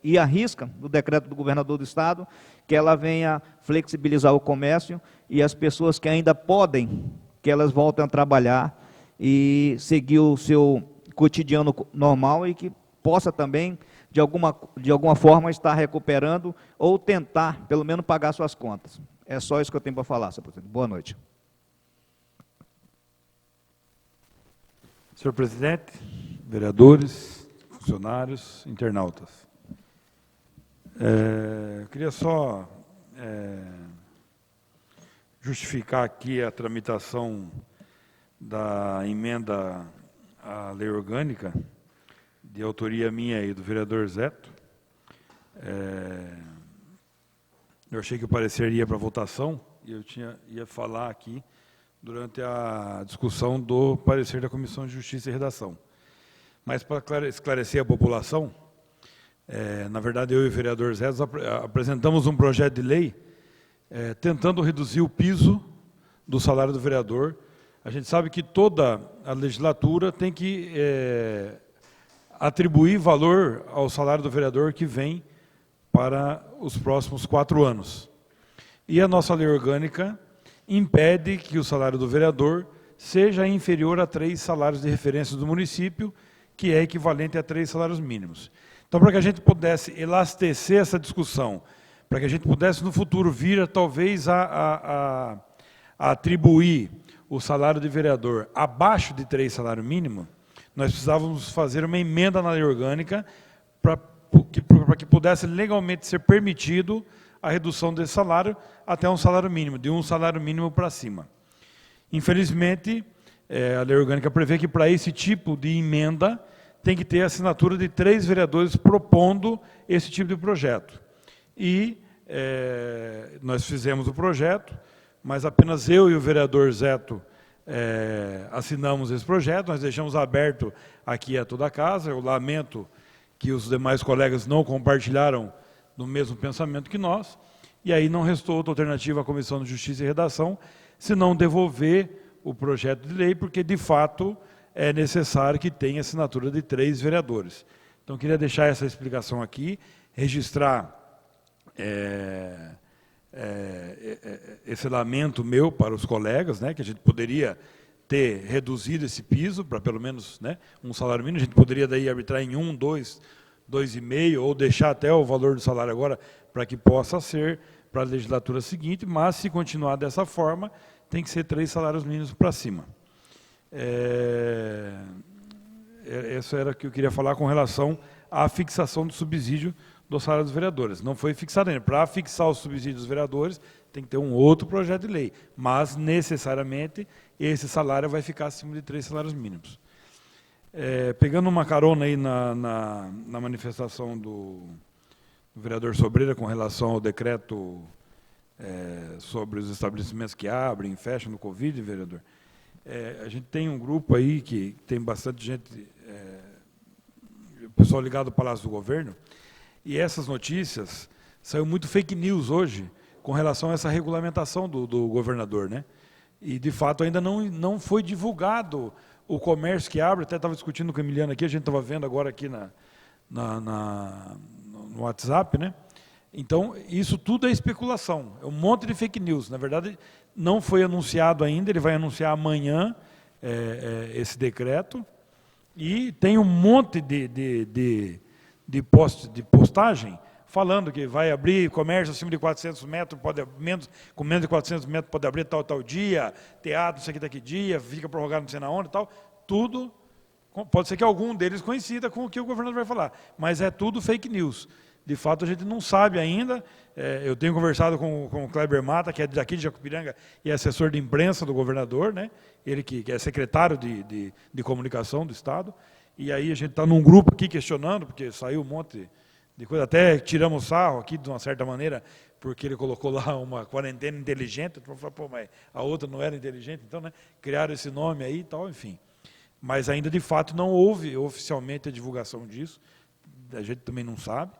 Speaker 6: ir à risca do decreto do governador do estado, que ela venha flexibilizar o comércio e as pessoas que ainda podem, que elas voltem a trabalhar e seguir o seu cotidiano normal e que possa também de alguma forma estar recuperando ou tentar, pelo menos, pagar suas contas. É só isso que eu tenho para falar, senhor presidente. Boa noite.
Speaker 7: Senhor presidente, vereadores, funcionários, internautas. Eu queria só justificar aqui a tramitação da emenda à lei orgânica, de autoria minha e do vereador Zeto. Eu achei que o parecer ia para votação, e eu ia falar aqui durante a discussão do parecer da Comissão de Justiça e Redação. Mas, para esclarecer a população, na verdade, eu e o vereador Zeto apresentamos um projeto de lei tentando reduzir o piso do salário do vereador. A gente sabe que toda a legislatura tem que atribuir valor ao salário do vereador que vem para os próximos 4 anos. E a nossa lei orgânica impede que o salário do vereador seja inferior a 3 salários de referência do município, que é equivalente a 3 salários mínimos. Então, para que a gente pudesse elastecer essa discussão, para que a gente pudesse no futuro vir talvez a atribuir o salário de vereador abaixo de 3 salários mínimos, nós precisávamos fazer uma emenda na lei orgânica para que pudesse legalmente ser permitido a redução desse salário até um salário mínimo, de um salário mínimo para cima. Infelizmente, a lei orgânica prevê que para esse tipo de emenda tem que ter a assinatura de 3 vereadores propondo esse tipo de projeto. E nós fizemos o projeto, mas apenas eu e o vereador Zeto assinamos esse projeto, nós deixamos aberto aqui a toda a casa. Eu lamento que os demais colegas não compartilharam do mesmo pensamento que nós, e aí não restou outra alternativa à Comissão de Justiça e Redação, senão devolver o projeto de lei, porque, de fato, é necessário que tenha assinatura de 3 vereadores. Então, queria deixar essa explicação aqui, registrar esse lamento meu para os colegas, né, que a gente poderia ter reduzido esse piso para pelo menos, né, um salário mínimo. A gente poderia daí arbitrar em 1, 2, 2,5, ou deixar até o valor do salário agora para que possa ser para a legislatura seguinte, mas se continuar dessa forma, tem que ser 3 salários mínimos para cima. Isso era o que eu queria falar com relação à fixação do subsídio do salário dos vereadores. Não foi fixado ainda. Para fixar o subsídio dos vereadores, tem que ter um outro projeto de lei, mas necessariamente esse salário vai ficar acima de 3 salários mínimos. Pegando uma carona aí na manifestação do vereador Sobreira com relação ao decreto sobre os estabelecimentos que abrem e fecham no Covid, vereador, a gente tem um grupo aí que tem bastante gente, pessoal ligado ao Palácio do Governo, e essas notícias, saiu muito fake news hoje com relação a essa regulamentação do governador, né? E, de fato, ainda não foi divulgado o comércio que abre. Até estava discutindo com o Emiliano aqui, a gente estava vendo agora aqui no WhatsApp, né? Então, isso tudo é especulação, é um monte de fake news. Na verdade, não foi anunciado ainda, ele vai anunciar amanhã esse decreto, e tem um monte de postagem falando que vai abrir comércio acima de 400 metros, com menos de 400 metros pode abrir tal dia, teatro, não sei que dia, fica prorrogado não sei na onde e tal, tudo, pode ser que algum deles coincida com o que o governador vai falar, mas é tudo fake news. De fato, a gente não sabe ainda. Eu tenho conversado com o Kleber Mata, que é daqui de Jacupiranga e é assessor de imprensa do governador, né? Ele que é secretário de comunicação do Estado, e aí a gente está num grupo aqui questionando, porque saiu um monte de coisa, até tiramos sarro aqui de uma certa maneira, porque ele colocou lá uma quarentena inteligente. Então, falou, pô, mas a outra não era inteligente, então, né, criaram esse nome aí e tal, enfim. Mas ainda, de fato, não houve oficialmente a divulgação disso, a gente também não sabe,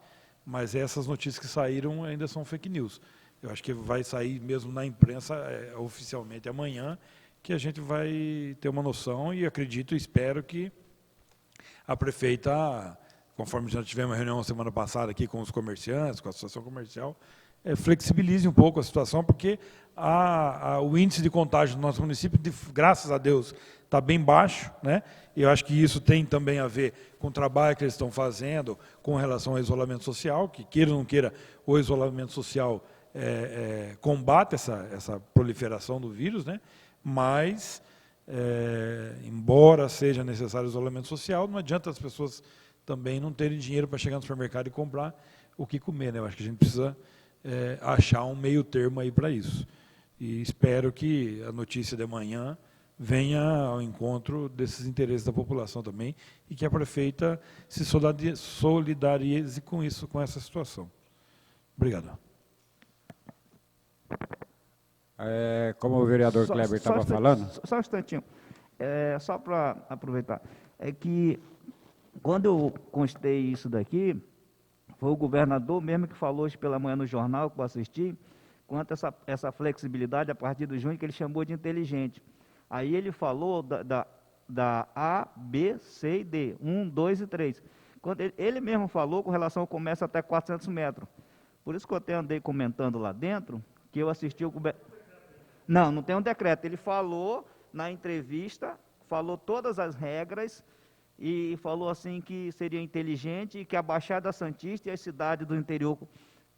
Speaker 7: mas essas notícias que saíram ainda são fake news. Eu acho que vai sair mesmo na imprensa oficialmente amanhã, que a gente vai ter uma noção, e acredito e espero que a prefeita, conforme já tivemos uma reunião semana passada aqui com os comerciantes, com a associação comercial, flexibilize um pouco a situação, porque o índice de contágio do nosso município, graças a Deus, está bem baixo, né? E eu acho que isso tem também a ver com o trabalho que eles estão fazendo com relação ao isolamento social, que queira ou não queira, o isolamento social combate essa proliferação do vírus, né? Mas, embora seja necessário o isolamento social, não adianta as pessoas também não terem dinheiro para chegar no supermercado e comprar o que comer, né? Eu acho que a gente precisa achar um meio termo aí para isso. E espero que a notícia de amanhã venha ao encontro desses interesses da população também e que a prefeita se solidarize com isso, com essa situação. Obrigado.
Speaker 1: Como o vereador Kleber estava falando...
Speaker 6: Só um instantinho. Só para aproveitar. É que, quando eu constei isso daqui, foi o governador mesmo que falou hoje pela manhã no jornal, que eu assisti, quanto a essa flexibilidade a partir do junho, que ele chamou de inteligente. Aí ele falou da A, B, C e D, 1, 2 e 3. Quando ele mesmo falou com relação ao comércio até 400 metros. Por isso que eu até andei comentando lá dentro, que eu assisti o governador... Não tem um decreto. Ele falou na entrevista, falou todas as regras e falou assim que seria inteligente e que a Baixada Santista e as cidades do interior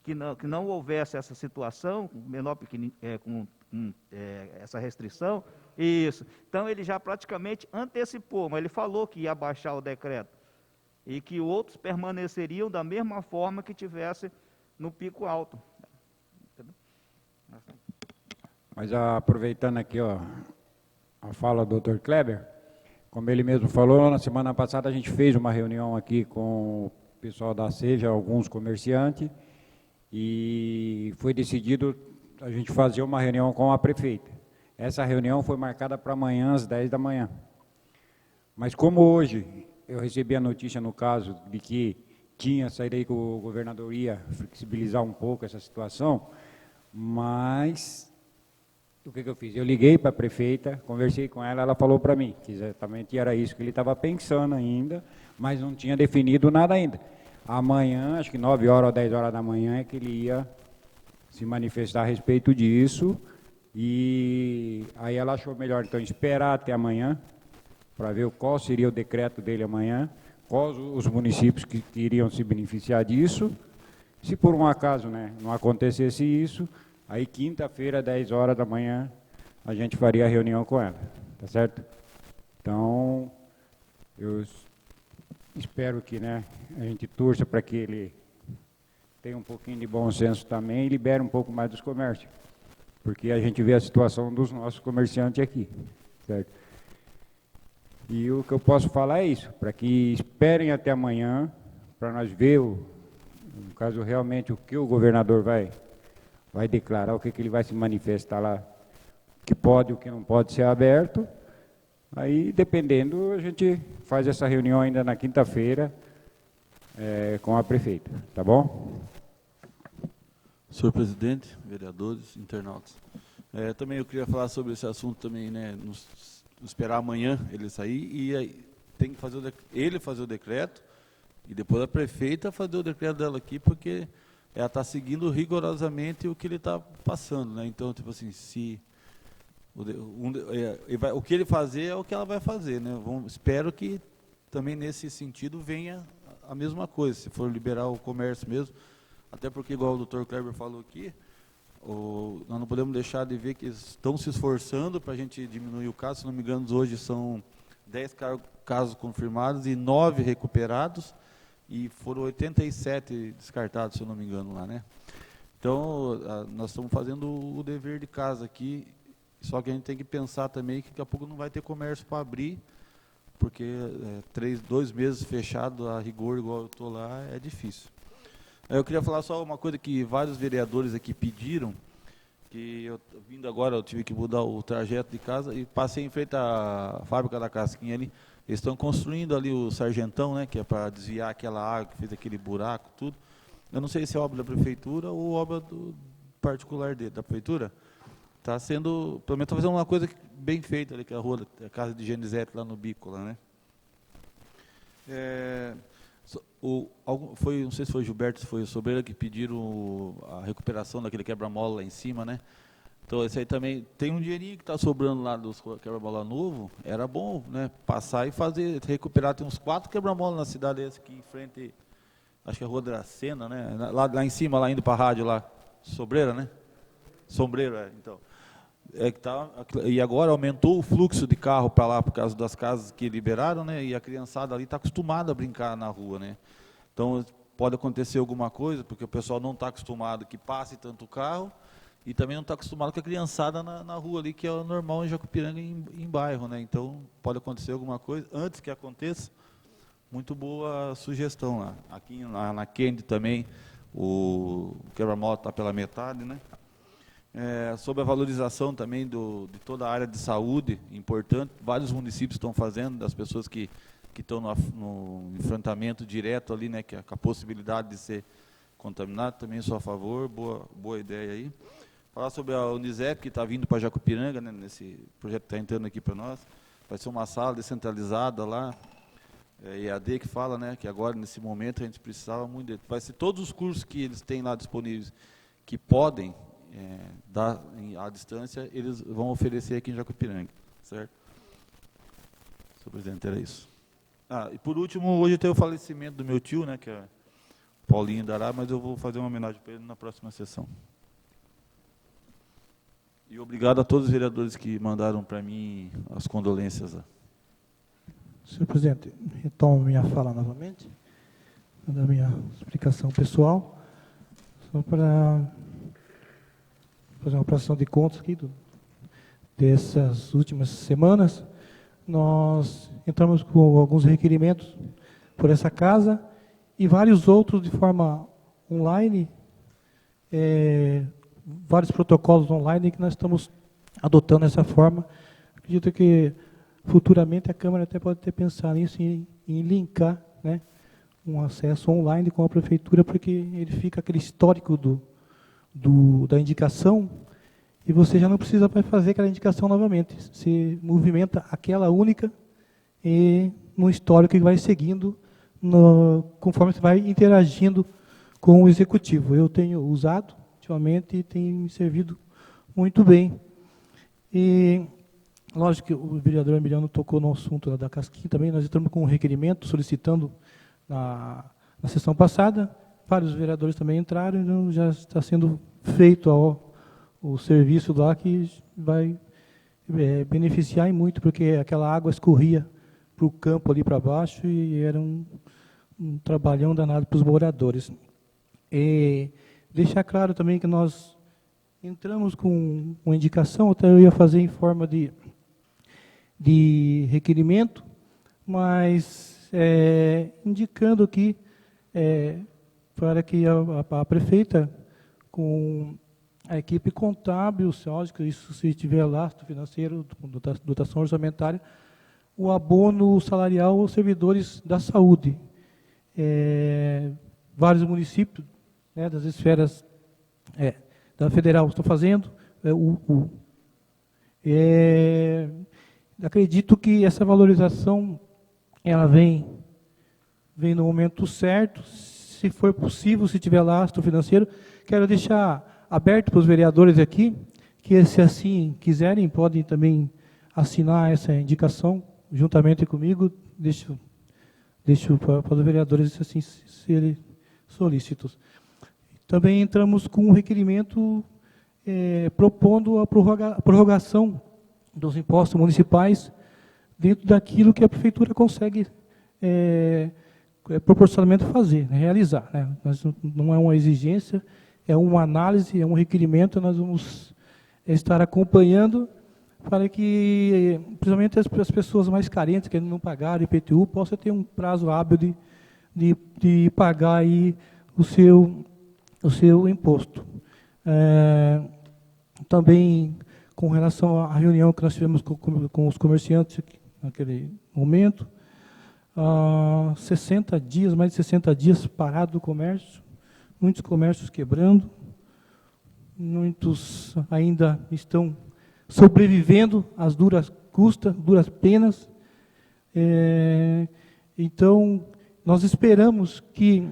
Speaker 6: que não houvesse essa situação, menor com essa restrição, isso. Então ele já praticamente antecipou, mas ele falou que ia baixar o decreto e que outros permaneceriam da mesma forma que tivesse no pico alto. Entendeu?
Speaker 1: Mas aproveitando aqui a fala do Dr. Kleber, como ele mesmo falou, na semana passada a gente fez uma reunião aqui com o pessoal da SEJA, alguns comerciantes, e foi decidido a gente fazer uma reunião com a prefeita. Essa reunião foi marcada para amanhã, às 10 da manhã. Mas como hoje eu recebi a notícia, no caso, de que tinha saído aí que o governador ia flexibilizar um pouco essa situação, mas o que eu fiz? Eu liguei para a prefeita, conversei com ela, ela falou para mim que exatamente era isso que ele estava pensando ainda, mas não tinha definido nada ainda. Amanhã, acho que 9 horas ou 10 horas da manhã, é que ele ia se manifestar a respeito disso, e aí ela achou melhor, então, esperar até amanhã, para ver qual seria o decreto dele amanhã, quais os municípios que iriam se beneficiar disso. Se por um acaso, né, não acontecesse isso, aí quinta-feira, 10 horas da manhã, a gente faria a reunião com ela, tá certo? Então, eu espero que, né, a gente torça para que ele tenha um pouquinho de bom senso também e libere um pouco mais dos comércios, porque a gente vê a situação dos nossos comerciantes aqui, certo? E o que eu posso falar é isso, para que esperem até amanhã, para nós ver, no caso, realmente, o que o governador vai declarar, o que ele vai se manifestar lá, o que pode e o que não pode ser aberto. Aí, dependendo, a gente faz essa reunião ainda na quinta-feira com a prefeita, tá bom?
Speaker 5: Senhor presidente, vereadores, internautas. Também eu queria falar sobre esse assunto também, né, esperar amanhã ele sair e aí tem que fazer ele fazer o decreto e depois a prefeita fazer o decreto dela aqui, porque ela está seguindo rigorosamente o que ele está passando, né? Então, tipo assim, se o que ele fazer é o que ela vai fazer, né? Espero que também nesse sentido venha a mesma coisa, se for liberar o comércio mesmo, até porque, igual o Dr. Kleber falou aqui, nós não podemos deixar de ver que estão se esforçando para a gente diminuir o caso. Se não me engano, hoje são 10 casos confirmados e 9 recuperados, e foram 87 descartados, se eu não me engano, lá, né? Então, nós estamos fazendo o dever de casa aqui, só que a gente tem que pensar também que daqui a pouco não vai ter comércio para abrir, porque 2 meses fechado a rigor, igual eu estou lá, é difícil. Eu queria falar só uma coisa que vários vereadores aqui pediram, que eu vindo agora, eu tive que mudar o trajeto de casa e passei em frente à fábrica da Casquinha ali. Eles estão construindo ali o Sargentão, né, que é para desviar aquela água que fez aquele buraco, tudo. Eu não sei se é obra da prefeitura ou obra particular dele, da prefeitura. Está sendo, pelo menos está fazendo uma coisa bem feita ali, que é a casa de Genizete lá no Bícola, né. Não sei se foi o Gilberto, se foi o Sobreira que pediram a recuperação daquele quebra-mola lá em cima, né? Então, esse aí também, tem um dinheirinho que está sobrando lá dos quebra-mola novo, era bom, né? Passar e fazer, recuperar, tem uns 4 quebra-mola na cidade essa aqui em frente, acho que é a Rua Dracena, né? Lá em cima, lá indo para a rádio lá, Sobreira, né? Sombreira, então. E agora aumentou o fluxo de carro para lá por causa das casas que liberaram, né? E a criançada ali está acostumada a brincar na rua, né? Então pode acontecer alguma coisa, porque o pessoal não está acostumado que passe tanto carro e também não está acostumado com a criançada na rua ali, que é o normal em Jacupiranga, em bairro, né? Então pode acontecer alguma coisa. Antes que aconteça, muito boa sugestão lá. Aqui na Kennedy também, o quebra-mola está pela metade, né? Sobre a valorização também de toda a área de saúde, importante, vários municípios estão fazendo, das pessoas que estão no enfrentamento direto ali, né, com a possibilidade de ser contaminado, também sou a favor, boa ideia aí. Falar sobre a Unisep, que está vindo para Jacupiranga, né, nesse projeto que está entrando aqui para nós, vai ser uma sala descentralizada lá, EAD que fala, né, que agora, nesse momento, a gente precisava muito dele. Vai ser todos os cursos que eles têm lá disponíveis, que podem dar à distância, eles vão oferecer aqui em Jacupiranga, certo? Senhor presidente, era isso. E por último, hoje tem o falecimento do meu tio, né, que é Paulinho Dará, mas eu vou fazer uma homenagem para ele na próxima sessão. E obrigado a todos os vereadores que mandaram para mim as condolências lá.
Speaker 4: Senhor presidente, retomo minha fala novamente, da minha explicação pessoal, só para fazer uma prestação de contas aqui dessas últimas semanas. Nós entramos com alguns requerimentos por essa casa e vários outros de forma online, vários protocolos online que nós estamos adotando dessa forma. Acredito que futuramente a Câmara até pode ter pensado nisso, em linkar, né, um acesso online com a Prefeitura, porque ele fica aquele histórico da indicação, e você já não precisa mais fazer aquela indicação novamente. Você movimenta aquela única e no histórico que vai seguindo, conforme você vai interagindo com o Executivo. Eu tenho usado ultimamente e tem me servido muito bem. E, lógico que o vereador Emiliano tocou no assunto da Casquinha também. Nós estamos com um requerimento solicitando na sessão passada. Vários vereadores também entraram, então já está sendo feito o serviço lá, que vai beneficiar muito, porque aquela água escorria para o campo ali para baixo e era um trabalhão danado para os moradores. E deixar claro também que nós entramos com uma indicação, até eu ia fazer em forma de requerimento, mas indicando aqui para que a prefeita, com a equipe contábil, lógico, isso se tiver lastro financeiro, dotação orçamentária, o abono salarial aos servidores da saúde. Vários municípios, né, das esferas da federal estão fazendo. Acredito que essa valorização ela vem no momento certo. Se for possível, se tiver lastro financeiro, quero deixar aberto para os vereadores aqui, que se assim quiserem, podem também assinar essa indicação juntamente comigo. Deixo para os vereadores assim serem solícitos. Também entramos com um requerimento propondo a prorrogação dos impostos municipais dentro daquilo que a prefeitura consegue proporcionalmente fazer, né, realizar. Né? Não é uma exigência, é uma análise, é um requerimento. Nós vamos estar acompanhando para que, principalmente as pessoas mais carentes, que ainda não pagaram IPTU, possam ter um prazo hábil de pagar aí o seu imposto. Também, com relação à reunião que nós tivemos com os comerciantes naquele momento, 60 dias, mais de 60 dias parado o comércio, muitos comércios quebrando, muitos ainda estão sobrevivendo às duras custas, duras penas. Então, nós esperamos que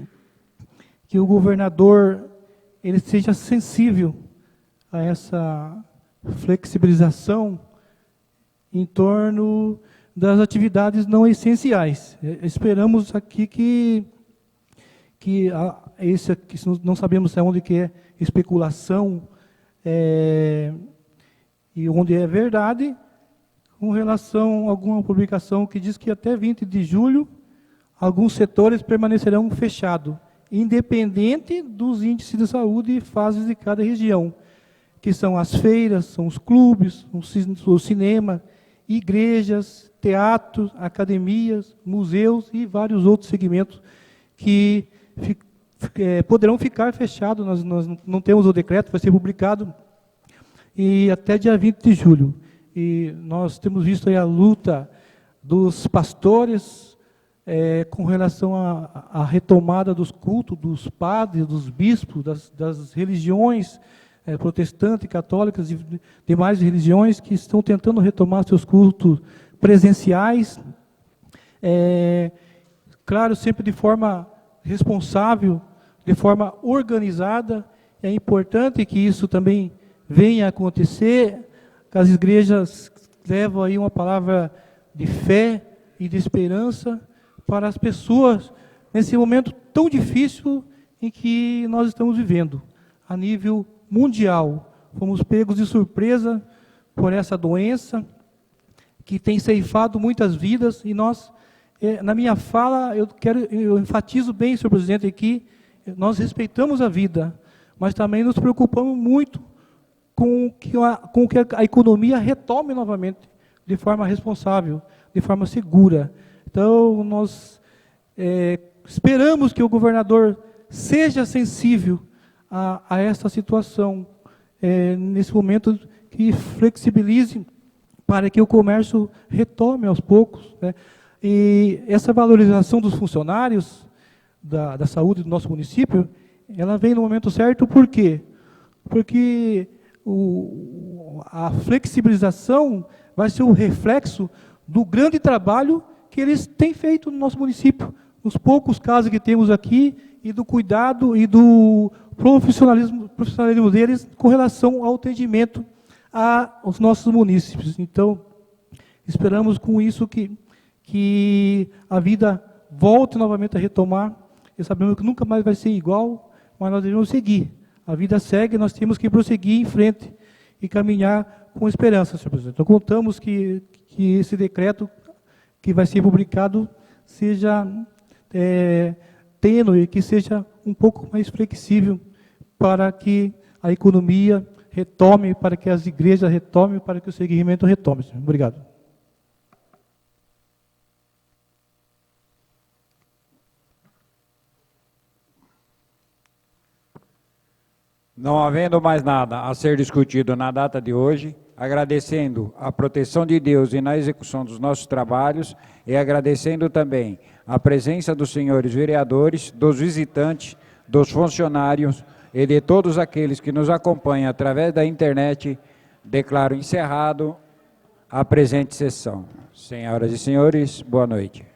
Speaker 4: o governador ele seja sensível a essa flexibilização em torno das atividades não essenciais. Esperamos aqui que que esse aqui, não sabemos onde que é especulação e onde é verdade, com relação a alguma publicação que diz que até 20 de julho alguns setores permanecerão fechados, independente dos índices de saúde e fases de cada região, que são as feiras, são os clubes, o cinema, igrejas, teatros, academias, museus e vários outros segmentos que poderão ficar fechados. Nós não temos o decreto, vai ser publicado e até dia 20 de julho. E nós temos visto aí a luta dos pastores com relação à retomada dos cultos, dos padres, dos bispos, das religiões protestantes, católicas e demais religiões que estão tentando retomar seus cultos presenciais, claro, sempre de forma responsável, de forma organizada. É importante que isso também venha a acontecer, que as igrejas levam aí uma palavra de fé e de esperança para as pessoas nesse momento tão difícil em que nós estamos vivendo, a nível mundial. Fomos pegos de surpresa por essa doença que tem ceifado muitas vidas, e nós, na minha fala, eu enfatizo bem, senhor presidente, aqui, nós respeitamos a vida, mas também nos preocupamos muito com que a economia retome novamente, de forma responsável, de forma segura. Então, nós esperamos que o governador seja sensível a essa situação, nesse momento, que flexibilize para que o comércio retome aos poucos, né? E essa valorização dos funcionários da saúde do nosso município, ela vem no momento certo. Por quê? Porque a flexibilização vai ser o reflexo do grande trabalho que eles têm feito no nosso município, nos poucos casos que temos aqui, e do cuidado e do profissionalismo deles com relação ao atendimento aos nossos munícipes. Então, esperamos com isso que a vida volte novamente a retomar, e sabemos que nunca mais vai ser igual, mas nós devemos seguir. A vida segue, nós temos que prosseguir em frente e caminhar com esperança, senhor presidente. Então, contamos que esse decreto que vai ser publicado seja tênue, que seja um pouco mais flexível, para que a economia retome, para que as igrejas retomem, para que o segmento retome, senhor. Obrigado.
Speaker 1: Não havendo mais nada a ser discutido na data de hoje, agradecendo a proteção de Deus e na execução dos nossos trabalhos, e agradecendo também a presença dos senhores vereadores, dos visitantes, dos funcionários e de todos aqueles que nos acompanham através da internet, declaro encerrado a presente sessão. Senhoras e senhores, boa noite.